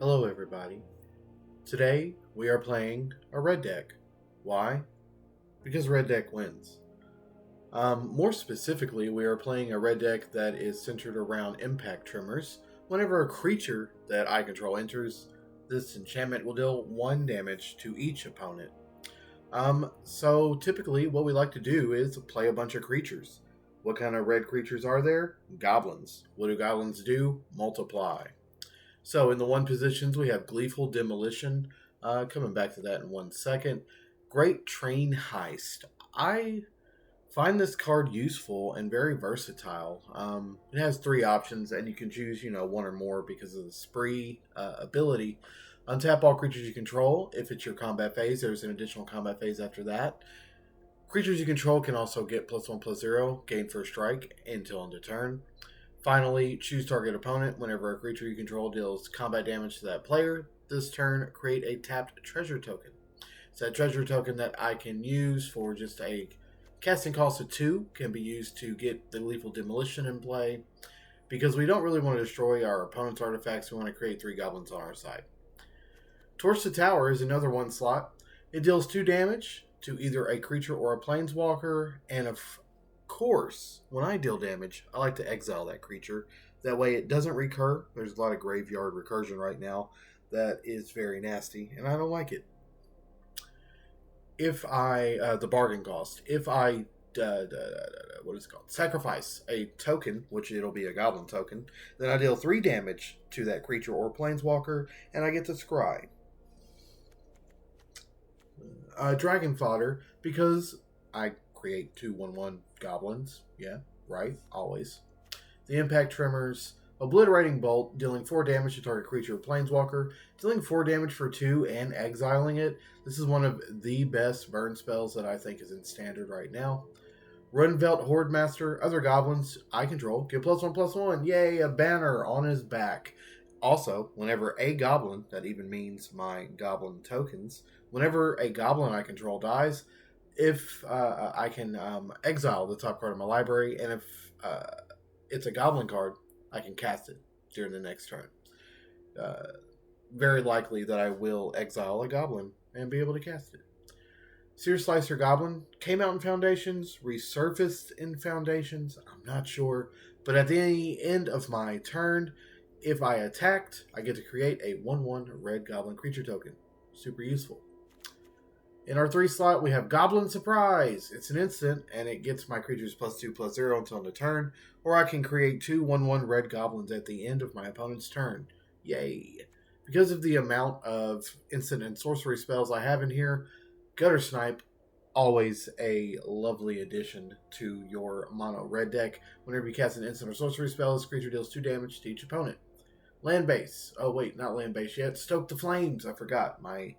Hello everybody. Today we are playing a red deck. Why? Because red deck wins. More specifically, we are playing a red deck that is centered around impact trimmers. Whenever a creature that I control enters, this enchantment will deal 1 damage to each opponent. So typically what we like to do is play a bunch of creatures. What kind of red creatures are there? Goblins. What do goblins do? Multiply. So in the 1 positions, we have Gleeful Demolition. Coming back to that in 1 second. Great Train Heist. I find this card useful and very versatile. It has 3 options, and you can choose, 1 or more because of the spree ability. Untap all creatures you control. If it's your combat phase, there's an additional combat phase after that. Creatures you control can also get +1/+0, gain first strike until end of turn. Finally, choose target opponent. Whenever a creature you control deals combat damage to that player, this turn create a tapped treasure token. It's that treasure token that I can use for just a casting cost of 2, can be used to get the Lethal Demolition in play. Because we don't really want to destroy our opponent's artifacts, we want to create 3 goblins on our side. Torch the Tower is another 1 slot. It deals 2 damage to either a creature or a planeswalker, and of course, when I deal damage, I like to exile that creature. That way it doesn't recur. There's a lot of graveyard recursion right now that is very nasty, and I don't like it. If I, the bargain cost, if I, what is it called? Sacrifice a token, which it'll be a goblin token, then I deal 3 damage to that creature or planeswalker, and I get to scry. Dragon Fodder, because I create 2/1/1 goblins. Yeah, right, always. The Impact Trimmers, Obliterating Bolt, dealing 4 damage to target creature or planeswalker, dealing 4 damage for 2 and exiling it. This is one of the best burn spells that I think is in standard right now. Runvelt Horde Master, other goblins I control, get +1/+1. Yay, a banner on his back. Also, whenever a goblin, that even means my goblin tokens, whenever a goblin I control dies, if I can exile the top card of my library, and if it's a goblin card, I can cast it during the next turn. Very likely that I will exile a goblin and be able to cast it. Sear Slicer Goblin came out in Foundations, resurfaced in Foundations, I'm not sure, but at the end of my turn, if I attacked, I get to create a 1/1 red goblin creature token. Super useful. In our 3 slot, we have Goblin Surprise. It's an instant, and it gets my creatures +2/+0 until end of turn, or I can create 2 1/1 red goblins at the end of my opponent's turn. Yay. Because of the amount of instant and sorcery spells I have in here, Gutter Snipe, always a lovely addition to your mono red deck. Whenever you cast an instant or sorcery spell, this creature deals 2 damage to each opponent. Land Base. Oh wait, not Land Base yet. Stoke the Flames. I forgot my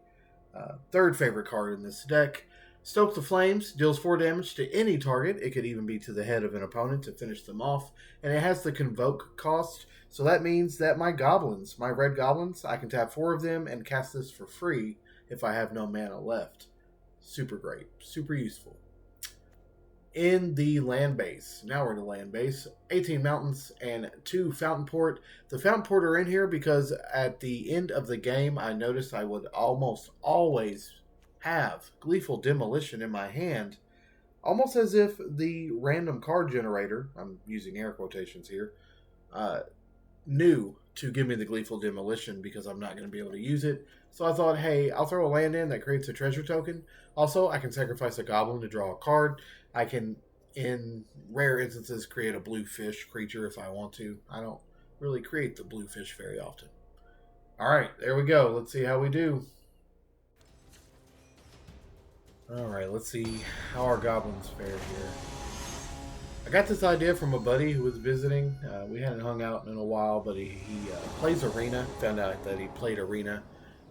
3rd favorite card in this deck. Stoke the Flames deals 4 damage to any target. It could even be to the head of an opponent to finish them off. And it has the Convoke cost. So that means that my goblins, my red goblins, I can tap 4 of them and cast this for free if I have no mana left. Super great. Super useful. In the land base, now we're in the land base, 18 mountains and 2 fountain port. The fountain port are in here because at the end of the game, I noticed I would almost always have Gleeful Demolition in my hand, almost as if the random card generator, I'm using air quotations here, knew to give me the Gleeful Demolition because I'm not going to be able to use it. So I thought, hey, I'll throw a land in that creates a treasure token. Also, I can sacrifice a goblin to draw a card. I can, in rare instances, create a blue fish creature if I want to. I don't really create the blue fish very often. Alright, there we go. Let's see how we do. Alright, let's see how our goblins fare here. I got this idea from a buddy who was visiting. We hadn't hung out in a while, but he plays Arena. Found out that he played Arena.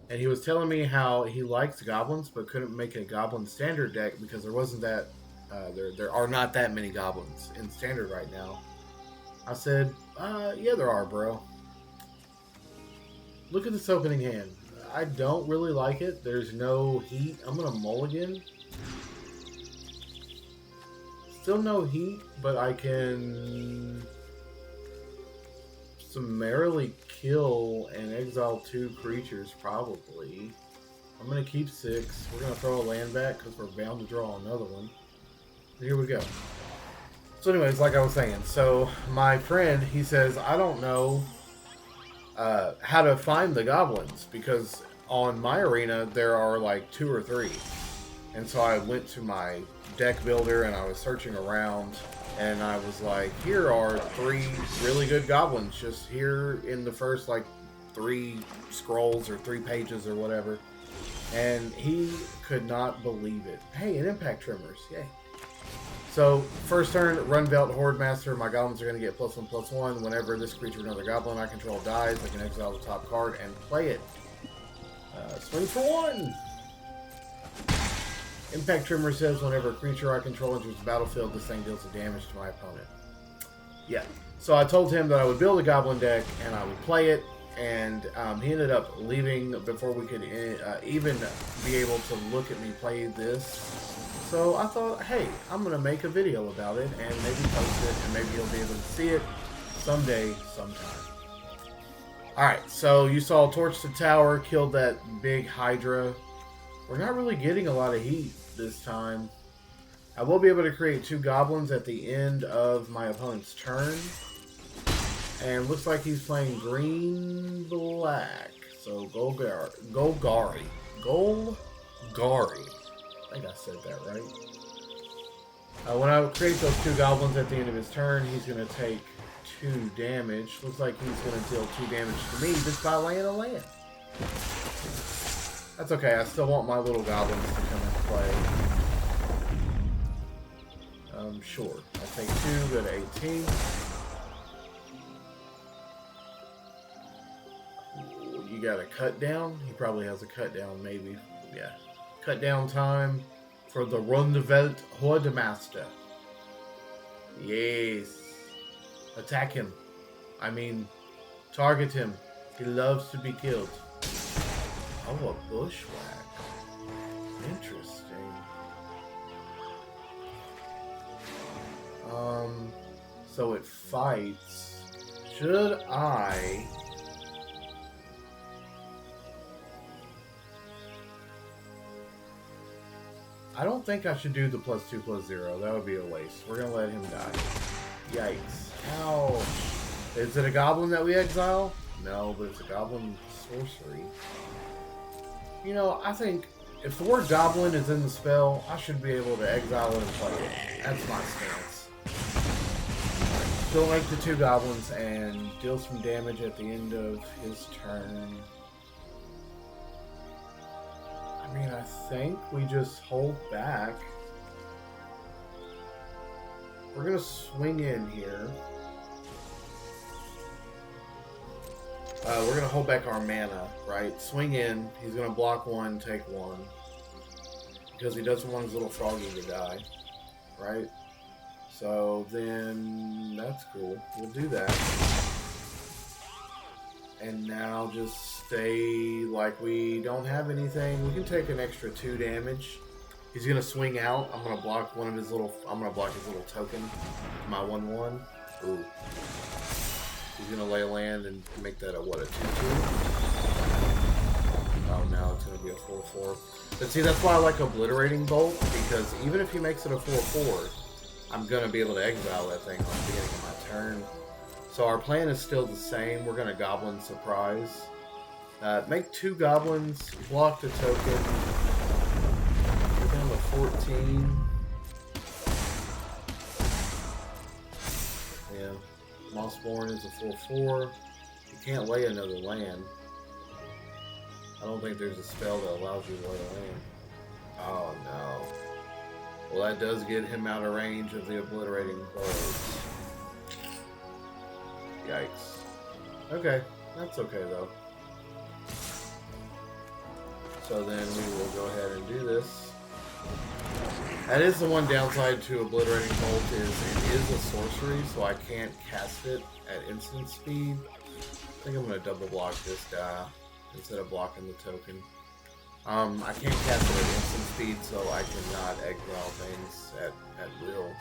And he was telling me how he likes goblins, but couldn't make a goblin standard deck because there wasn't that... there are not that many goblins in standard right now. I said, yeah, there are, bro. Look at this opening hand. I don't really like it. There's no heat. I'm going to mulligan. Still no heat, but I can summarily kill and exile 2 creatures, probably. I'm going to keep 6. We're going to throw a land back because we're bound to draw another one. Here we go. So anyways, like I was saying, so my friend, he says, I don't know how to find the goblins because on my arena there are like 2 or 3. And so I went to my deck builder and I was searching around and I was like, here are 3 really good goblins just here in the first like 3 scrolls or 3 pages or whatever. And he could not believe it. Hey, an impact trimmers, yay. So, first turn, run Belt Horde Master. My goblins are going to get +1/+1. Whenever this creature or another goblin I control dies, I can exile the top card and play it. Swing for 1! Impact Trimmer says whenever a creature I control enters the battlefield, this thing deals damage to my opponent. Yeah. So I told him that I would build a goblin deck and I would play it. And he ended up leaving before we could even be able to look at me play this. So I thought, hey, I'm going to make a video about it and maybe post it and maybe you'll be able to see it someday, sometime. Alright, so you saw Torch the Tower, killed that big Hydra. We're not really getting a lot of heat this time. I will be able to create 2 goblins at the end of my opponent's turn. And looks like he's playing green-black. So Golgari. I think I said that right. When I create those 2 goblins at the end of his turn, he's going to take 2 damage. Looks like he's going to deal 2 damage to me just by laying a land. That's okay. I still want my little goblins to come into play. Sure. I'll take 2, go to 18. Ooh, you got a cut down? He probably has a cut down, maybe. Yeah. Cut down time for the Rundevelt Horde Master. Yes. Attack him. I mean, target him. He loves to be killed. Oh, a bushwhack. Interesting. So it fights. Should I... I don't think I should do the +2/+0. That would be a waste. We're going to let him die. Yikes. Ouch. Is it a goblin that we exile? No, but it's a goblin sorcery. You know, I think if the word goblin is in the spell, I should be able to exile it and play it. That's my stance. Still like the 2 goblins and deal some damage at the end of his turn. I mean, I think we just hold back. We're going to swing in here. We're going to hold back our mana, right? Swing in. He's going to block 1, take 1. Because he doesn't want his little froggy to die, right? So then, that's cool. We'll do that. And now just stay like we don't have anything. We can take an extra 2 damage. He's gonna swing out. I'm gonna block one of his little. I'm gonna block his little token. My 1/1. Ooh. He's gonna lay land and make that a what, a 2/2? Oh no, it's gonna be a 4/4. But see, that's why I like Obliterating Bolt, because even if he makes it a 4/4, I'm gonna be able to exile that thing at the beginning of my turn. So our plan is still the same. We're going to Goblin Surprise. Make 2 goblins, block the token. We're down to 14. Yeah. Mossborn is a 4/4. You can't lay another land. I don't think there's a spell that allows you to lay a land. Oh no. Well, that does get him out of range of the Obliterating Blows. Yikes. Okay, that's okay though. So then we will go ahead and do this. That is the one downside to Obliterating Bolt, is it is a sorcery, so I can't cast it at instant speed. I think I'm going to double block this guy instead of blocking the token. I can't cast it at instant speed, so I cannot exile things at will.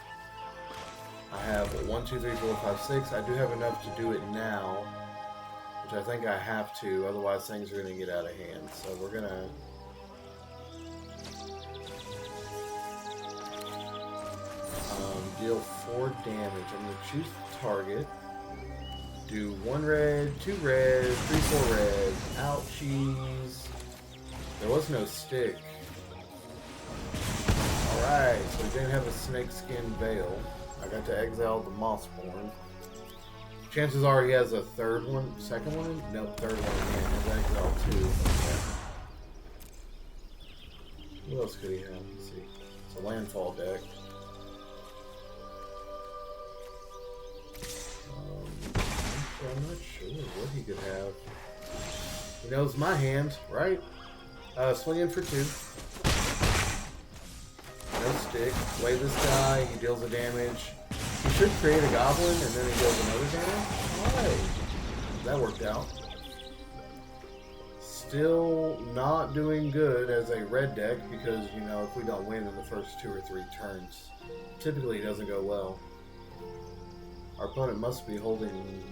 I have 1, 2, 3, 4, 5, 6. I do have enough to do it now. which I think I have to, otherwise things are going to get out of hand. So we're going to deal 4 damage. I'm going to choose the target. Do 1 red, 2 red, 3, 4 red. Ouchies. There was no stick. Alright, so we didn't have a snakeskin veil. I got to exile the Mossborn. Chances are he has a third one, second one? Nope, third one again. He's exile 2. What else could he have? Let's see. It's a landfall deck. I'm not sure what he could have. He knows my hand, right? Swinging for 2. No stick. Play this guy. He deals a damage. He should create a goblin and then he deals another damage. Alright. That worked out. Still not doing good as a red deck because, you know, if we don't win in the first 2 or 3 turns, typically it doesn't go well. Our opponent must be holding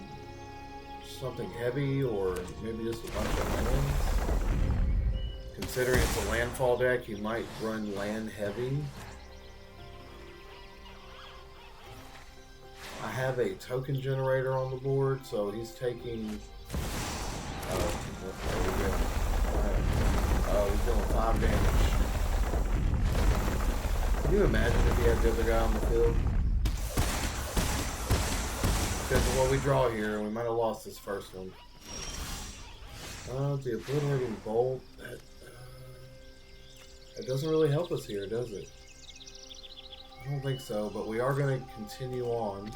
something heavy or maybe just a bunch of lands. Considering it's a landfall deck, he might run land heavy. I have a token generator on the board, so he's taking. He's doing 5 damage. Can you imagine if he had the other guy on the field? Because of what we draw here, we might have lost this first one. The obliterating bolt. That doesn't really help us here, does it? I don't think so, but we are going to continue on.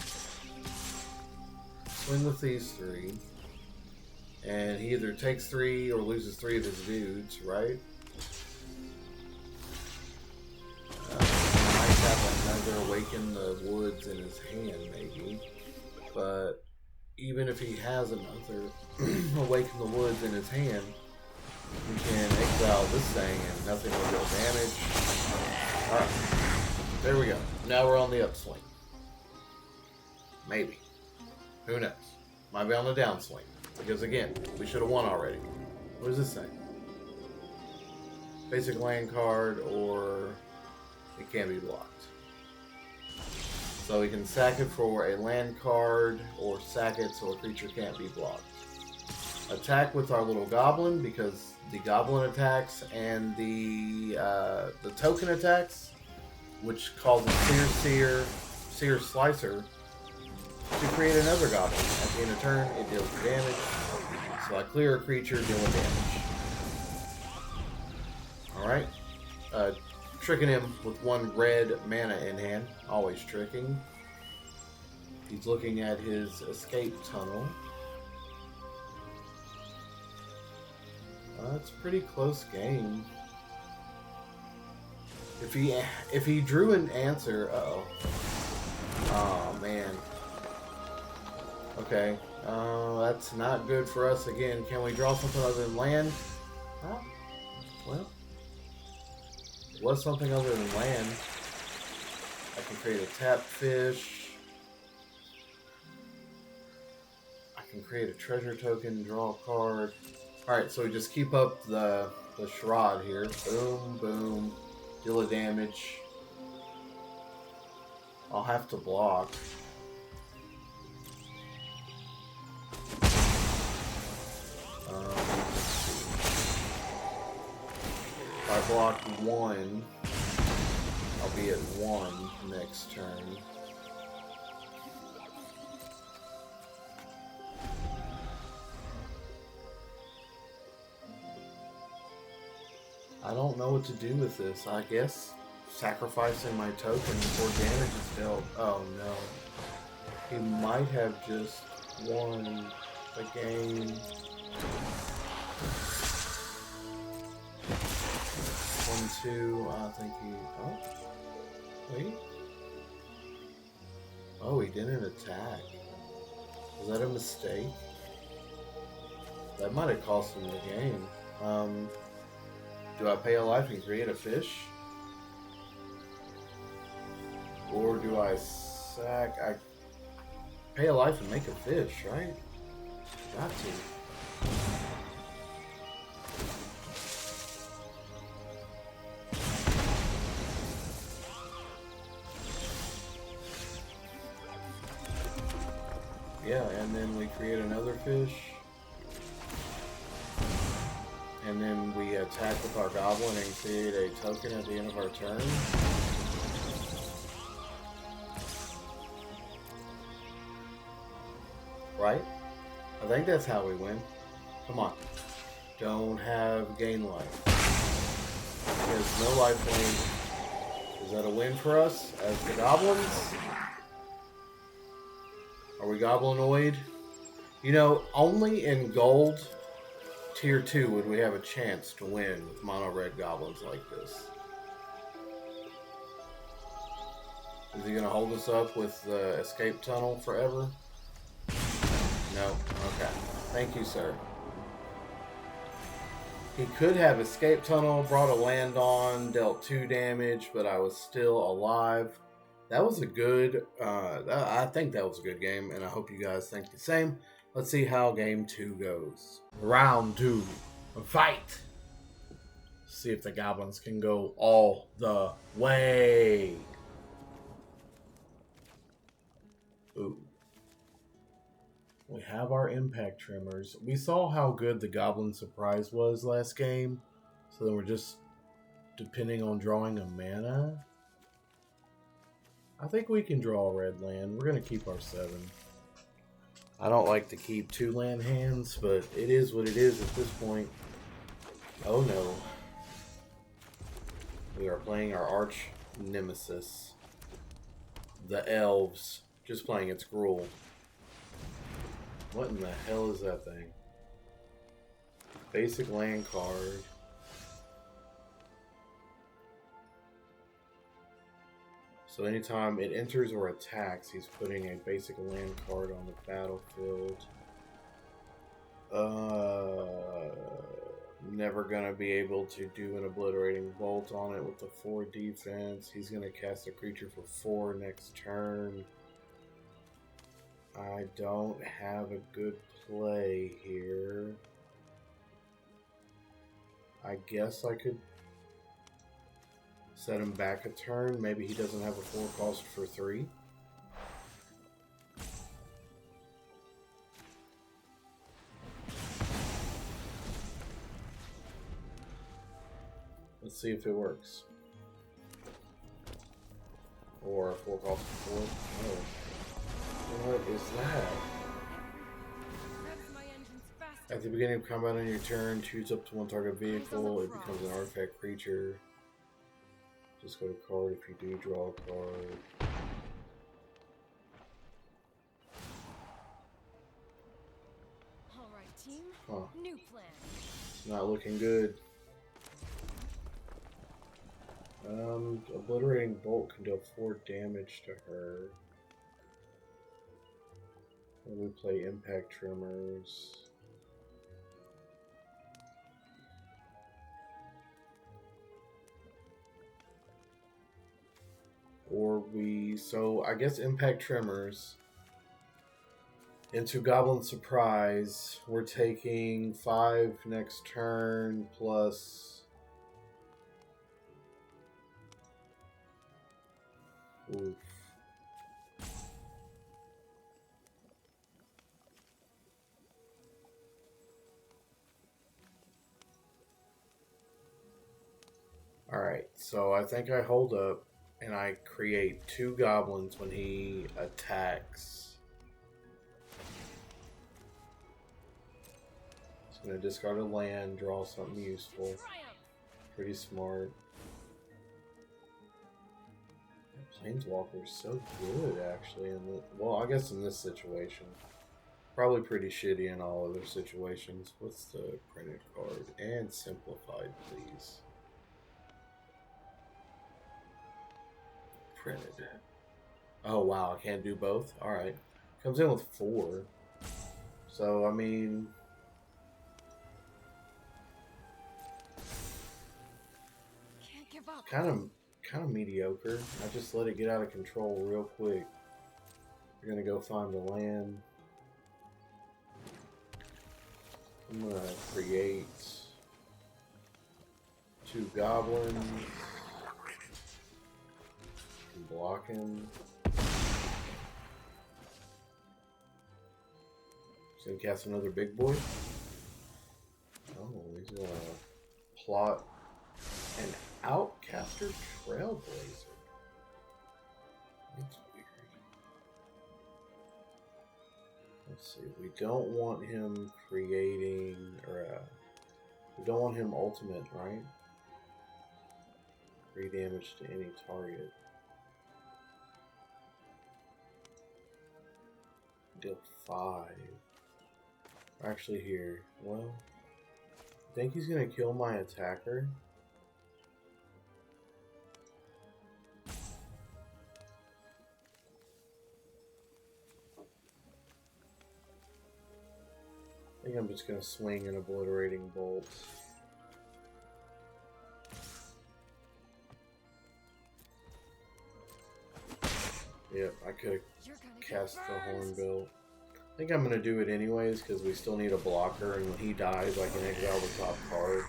Swing with these 3. And he either takes 3 or loses 3 of his dudes, right? Might have another Awaken the Woods in his hand, maybe. But even if he has another Awaken the Woods in his hand, we can exile this thing and nothing will deal damage. Alright. There we go. Now we're on the upswing. Maybe. Who knows? Might be on the downswing. Because again, we should have won already. What does this say? Basic land card, or it can't be blocked. So we can sack it for a land card, or sack it so a creature can't be blocked. Attack with our little goblin, because the goblin attacks and the token attacks, which causes Seer Slicer, to create another goblin. At the end of turn, it deals damage. So I clear a creature, dealing damage. Alright. Tricking him with 1 red mana in hand. Always tricking. He's looking at his escape tunnel. It's a pretty close game. If he drew an answer, oh man. Okay, that's not good for us again. Can we draw something other than land? Oh, well, it was something other than land. I can create a tap fish. I can create a treasure token, draw a card. Alright, so we just keep up the charade here. Boom, boom. Deal a damage. I'll have to block. If I block 1, I'll be at 1 next turn. I don't know what to do with this. I guess sacrificing my token before damage is dealt. Oh no. He might have just won the game. 1, 2, I think he... Oh? Wait. Oh, he didn't attack. Was that a mistake? That might have cost him the game. Do I pay a life and create a fish? Or do I sack... I pay a life and make a fish, right? Got to. then we create another fish. And then we attack with our goblin and create a token at the end of our turn. Right? I think that's how we win. Come on. Don't have gain life. There's no life gain. Is that a win for us as the goblins? Are we goblinoid? You know, only in gold tier 2 would we have a chance to win with mono red goblins like this. Is he going to hold us up with the escape tunnel forever? No. Okay. Thank you, sir. He could have escape tunnel, brought a land on, dealt 2 damage, but I was still alive. That was a good, I think that was a good game, and I hope you guys think the same. Let's see how game 2 goes. Round 2. Fight! See if the goblins can go all the way. Ooh. We have our impact trimmers. We saw how good the goblin surprise was last game. So then we're just depending on drawing a mana. I think we can draw a red land. We're going to keep our 7. I don't like to keep 2 land hands, but it is what it is at this point. Oh no. We are playing our arch nemesis. The elves. Just playing its Gruul. What in the hell is that thing? Basic land card. So anytime it enters or attacks, he's putting a basic land card on the battlefield. Never gonna be able to do an obliterating bolt on it with the 4 defense. He's gonna cast a creature for 4 next turn. I don't have a good play here. I guess I could set him back a turn. Maybe he doesn't have a 4 cost for 3. Let's see if it works. Or a 4 cost for 4. Oh. What is that? At the beginning of combat on your turn, choose up to 1 target vehicle. It becomes an artifact creature. Just go to card if you do draw a card. Alright, team. Huh. New plan. It's not looking good. Obliterating Bolt can do 4 damage to her. And we play Impact Trimmers. Or so I guess Impact Trimmers into Goblin Surprise. We're taking 5 next turn plus. Oof. Alright, so I think I hold up and I create 2 goblins when he attacks. Just gonna discard a land, draw something useful. Pretty smart. Planeswalker's so good, actually. Well, I guess in this situation. Probably pretty shitty in all other situations. What's the printed card? And simplified, please. Printed. Oh, wow. I can't do both? Alright. Comes in with 4. So, I mean... Can't give up. Kind of mediocre. I just let it get out of control real quick. We're gonna go find the land. I'm gonna create 2 goblins. Block him. Gonna cast another big boy. Oh, he's gonna plot an Outcaster Trailblazer. That's weird. Let's see. We don't want him creating, or we don't want him ultimate, right? 3 damage to any target. Deal 5. Actually, here. Well, I think he's gonna kill my attacker. I think I'm just gonna swing an obliterating bolt. Yep, I could have cast the Hornbill. I think I'm going to do it anyways because we still need a blocker, and when he dies I can exile the top card.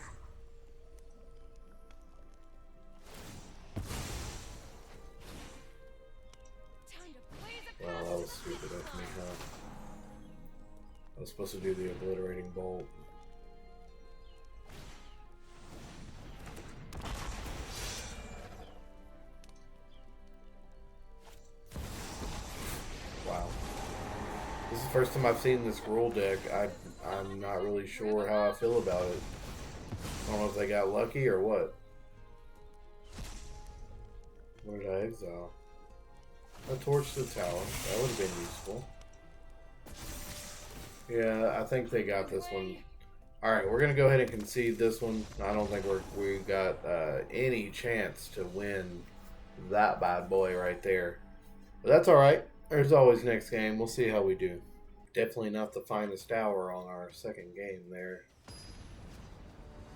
Well, that was stupid of me, huh? I was supposed to do the obliterating bolt. Wow. This is the first time I've seen this rule deck. I'm not really sure how I feel about it. I don't know if they got lucky or what. What did I exile? A torch to the tower. That would have been useful. Yeah, I think they got this one. Alright, we're going to go ahead and concede this one. I don't think we got any chance to win that bad boy right there. But that's alright. There's always next game. We'll see how we do. Definitely not the finest hour on our second game there.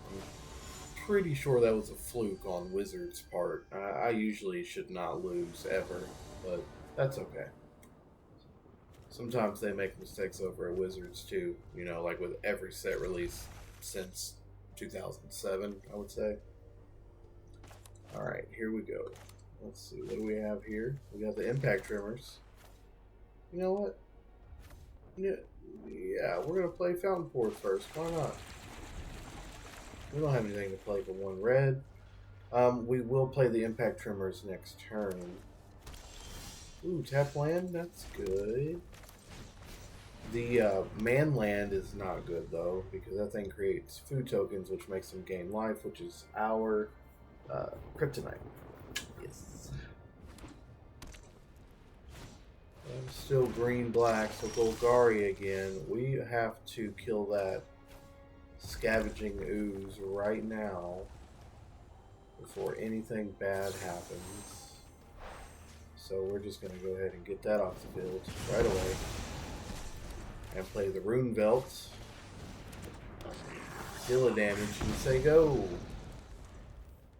I'm pretty sure that was a fluke on Wizard's part. I usually should not lose ever, but that's okay. Sometimes they make mistakes over at Wizards too, you know, like with every set release since 2007, I would say. Alright, here we go. Let's see, what do we have here? We got the Impact Trimmers. You know what? Yeah, we're going to play Fountain Port first. Why not? We don't have anything to play for 1 red. We will play the Impact Trimmers next turn. Ooh, tap land? That's good. The man land is not good though, because that thing creates food tokens, which makes them gain life, which is our kryptonite. Yes. I'm still green-black, so Golgari again. We have to kill that scavenging ooze right now before anything bad happens. So we're just going to go ahead and get that off the field right away. And play the Rune Belt. Deal a damage and say go.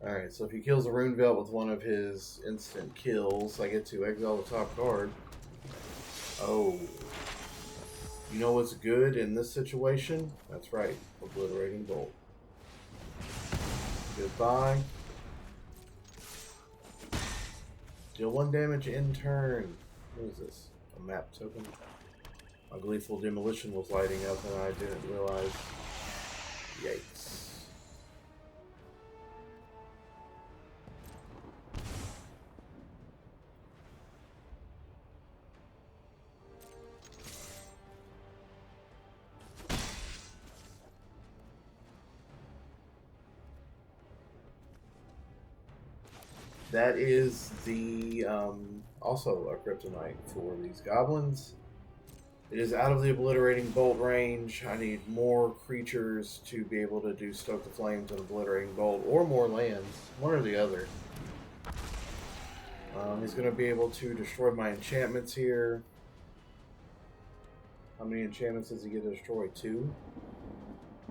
Alright, so if he kills the Rune Belt with one of his instant kills, I get to exile the top card. Oh. You know what's good in this situation? That's right. Obliterating Bolt. Goodbye. Deal 1 damage in turn. What is this? A map token? My Gleeful Demolition was lighting up and I didn't realize. Yikes. That is the, also a kryptonite for these goblins. It is out of the Obliterating Bolt range. I need more creatures to be able to do Stoke the Flames and Obliterating Bolt, or more lands, one or the other. He's going to be able to destroy my enchantments here. How many enchantments does he get to destroy? 2?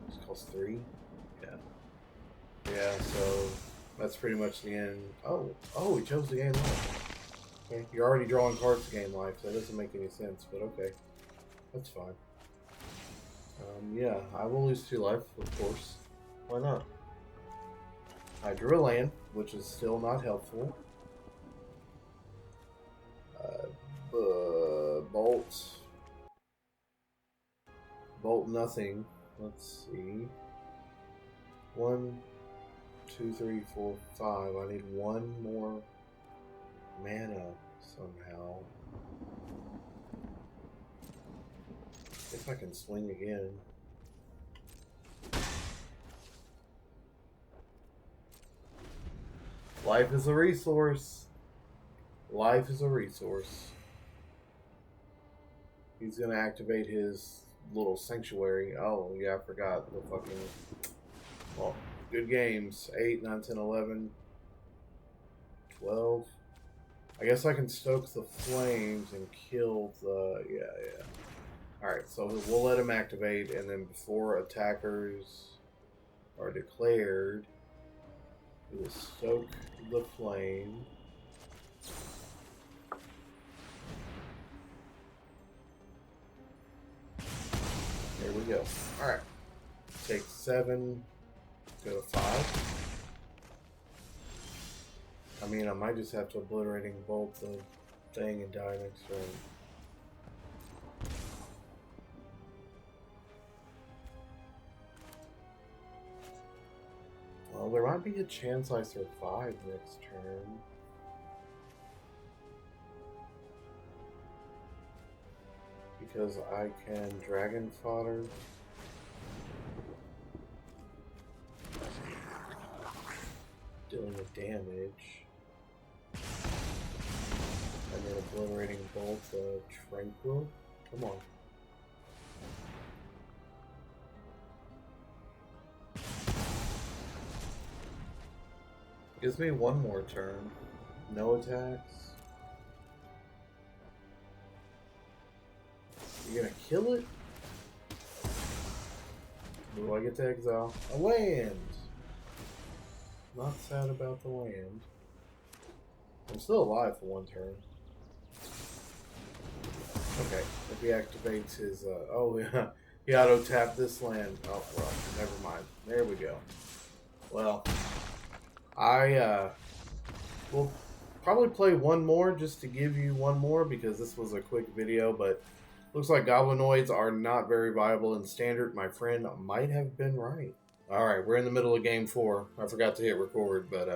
This costs 3. Yeah. Yeah, so that's pretty much the end. Oh, he chose the game life. Okay, you're already drawing cards to gain life, so that doesn't make any sense, but okay. That's fine. Yeah, I will lose 2 life, of course. Why not? I drew a land, which is still not helpful. Bolt. Bolt nothing. Let's see. 1, 2, 3, 4, 5. I need one more mana somehow. If I can swing again. Life is a resource. Life is a resource. He's gonna activate his little sanctuary. Oh, yeah, I forgot the fucking... Well, good games. 8, 9, 10, 11, 12. I guess I can stoke the flames and kill the... Yeah. Alright, so we'll let him activate, and then before attackers are declared, we will stoke the flame. There we go. Alright. Take 7, go to 5. I mean, I might just have to obliterating bolt the thing and die next turn. Well, there might be a chance I survive next turn. Because I can dragon fodder. Dealing with damage. And then obliterating bolt the tranquil. Come on. Gives me one more turn. No attacks. You're gonna kill it? Do I get to exile? A land! Not sad about the land. I'm still alive for one turn. Okay, if he activates his, oh yeah, he auto-tapped this land. Oh, well, never mind. There we go. Well, I will probably play one more just to give you one more because this was a quick video, but looks like goblinoids are not very viable in standard. My friend might have been right. Alright, we're in the middle of game 4. I forgot to hit record, but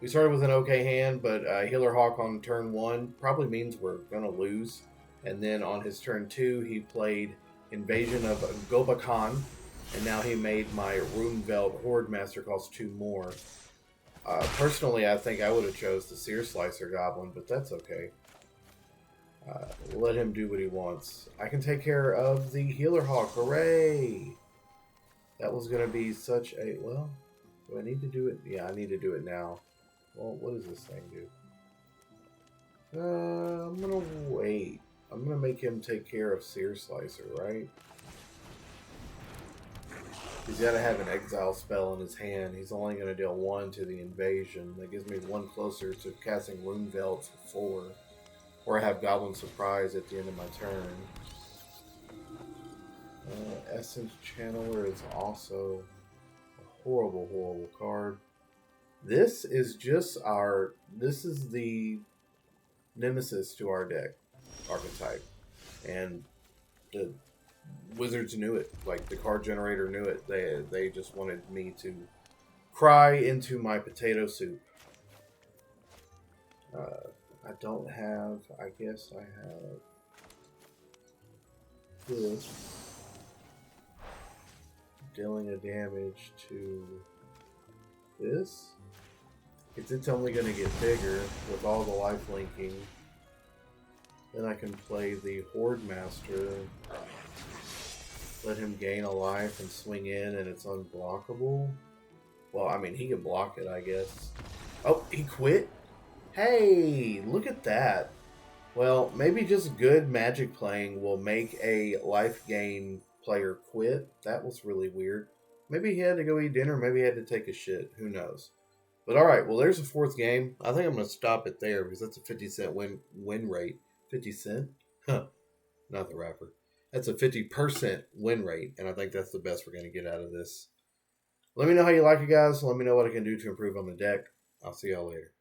we started with an okay hand, but Healer Hawk on turn 1 probably means we're going to lose. And then on his turn 2, he played Invasion of Gobakan, and now he made my Runeveld Horde Master cost 2 more. Personally, I think I would have chose the Sear Slicer Goblin, but that's okay. Let him do what he wants. I can take care of the Healer Hawk. Hooray! That was going to be such a... Well, do I need to do it? Yeah, I need to do it now. Well, what does this thing do? I'm going to wait. I'm going to make him take care of Sear Slicer, right? He's got to have an exile spell in his hand. He's only going to deal 1 to the invasion. That gives me 1 closer to casting Runeveld for 4. Or I have Goblin Surprise at the end of my turn. Essence Channeler is also a horrible, horrible card. This is just our... This is the nemesis to our deck archetype. And the Wizards knew it. Like, the card generator knew it. They just wanted me to cry into my potato soup. I don't have... I guess I have this. Dealing a damage to this. It's only going to get bigger with all the life linking. Then I can play the Horde Master. Let him gain a life and swing in, and it's unblockable. Well, I mean, he can block it, I guess. Oh, he quit? Hey, look at that. Well, maybe just good Magic playing will make a life gain player quit. That was really weird. Maybe he had to go eat dinner. Maybe he had to take a shit. Who knows? But alright, well, there's the 4th game. I think I'm going to stop it there because that's a 50-cent win rate. 50 cent? Huh. Not the rapper. That's a 50% win rate, and I think that's the best we're going to get out of this. Let me know how you like it, guys. Let me know what I can do to improve on the deck. I'll see y'all later.